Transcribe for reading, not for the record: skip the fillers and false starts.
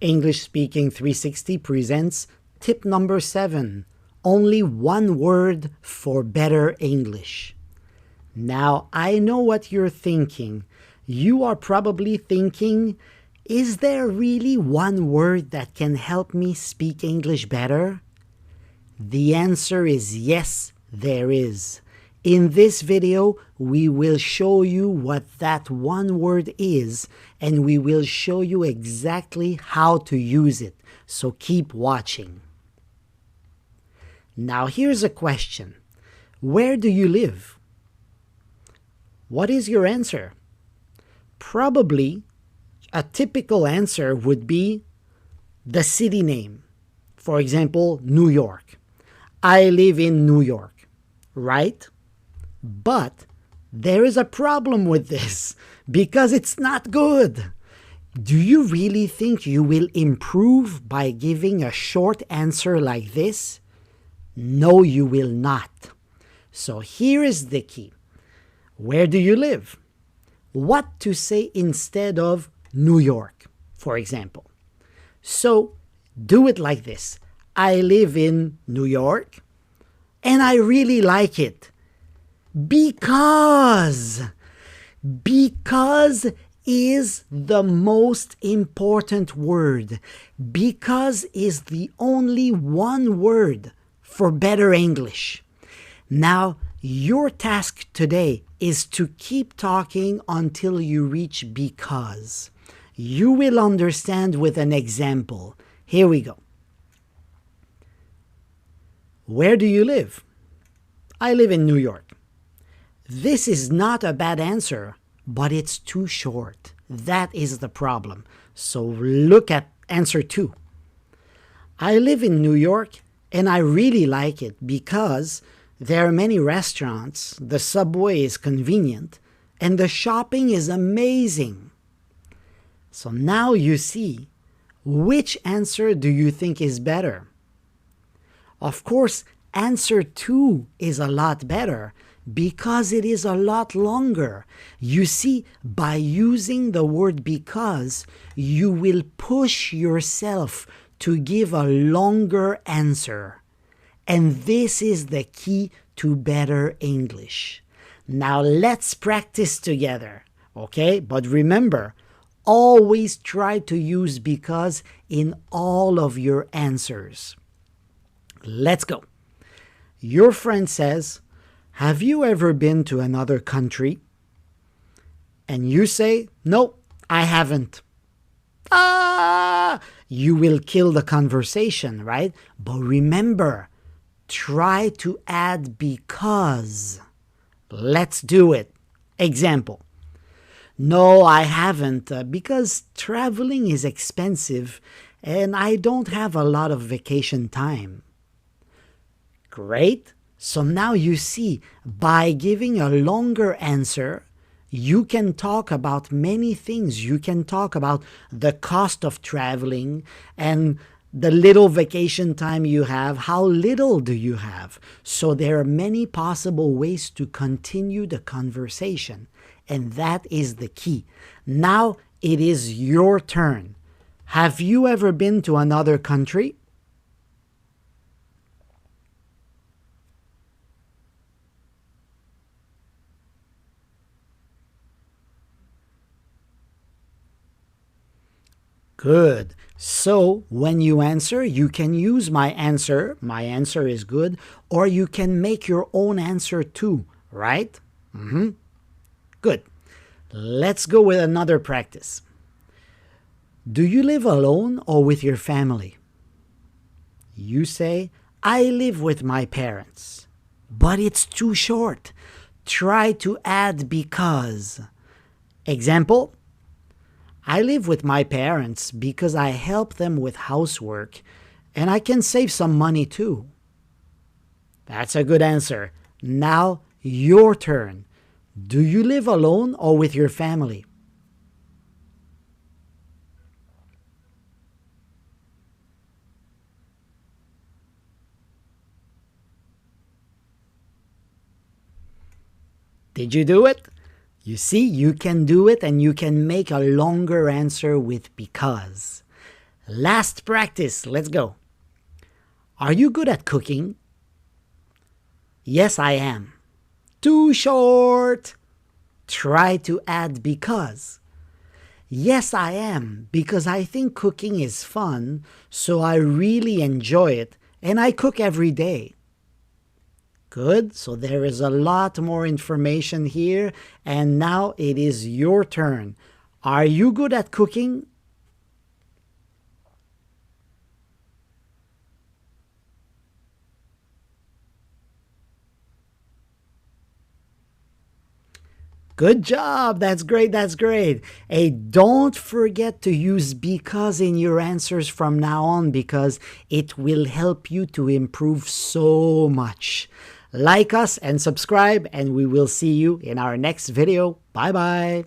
English Speaking 360 presents tip number 7. Only one word for better English. Now, I know what you're thinking. You are probably thinking, is there really one word that can help me speak English better? The answer is yes, there is. In this video, we will show you what that one word is, and we will show you exactly how to use it. So keep watching. Now here's a question. Where do you live? What is your answer? Probably a typical answer would be the city name. For example, New York. I live in New York, right? But there is a problem with this because it's not good. Do you really think you will improve by giving a short answer like this? No, you will not. So here is the key. Where do you live? What to say instead of New York, for example. So do it like this. I live in New York and I really like it. Because is the most important word. Because is the only one word for better English. Now, your task today is to keep talking until you reach because. You will understand with an example. Here we go. Where do you live? I live in New York. This is not a bad answer, but it's too short. That is the problem. So look at answer 2. I live in New York and I really like it because there are many restaurants, the subway is convenient, and the shopping is amazing. So now you see, which answer do you think is better? Of course, answer 2 is a lot better because it is a lot longer. You see, by using the word because, you will push yourself to give a longer answer. And this is the key to better English. Now let's practice together, okay? But remember, always try to use because in all of your answers. Let's go. Your friend says, have you ever been to another country? And you say, no, I haven't. You will kill the conversation, right? But remember, try to add because. Let's do it. Example. No, I haven't because traveling is expensive and I don't have a lot of vacation time. Great. So now you see, by giving a longer answer, you can talk about many things. You can talk about the cost of traveling and the little vacation time you have. How little do you have? So there are many possible ways to continue the conversation. And that is the key. Now it is your turn. Have you ever been to another country? Good. So when you answer, you can use my answer is good, or you can make your own answer too, right? Good. Let's go with another practice. Do you live alone or with your family? You say, I live with my parents. But it's too short. Try to add because. Example. I live with my parents because I help them with housework and I can save some money too. That's a good answer. Now your turn. Do you live alone or with your family? Did you do it? You see, you can do it and you can make a longer answer with because. Last practice. Let's go. Are you good at cooking? Yes, I am. Too short. Try to add because. Yes, I am, because I think cooking is fun, so I really enjoy it, and I cook every day. Good, so there is a lot more information here, and now it is your turn. Are you good at cooking? Good job. That's great. That's great. Hey, don't forget to use because in your answers from now on because it will help you to improve so much. Like us and subscribe, and we will see you in our next video. Bye-bye.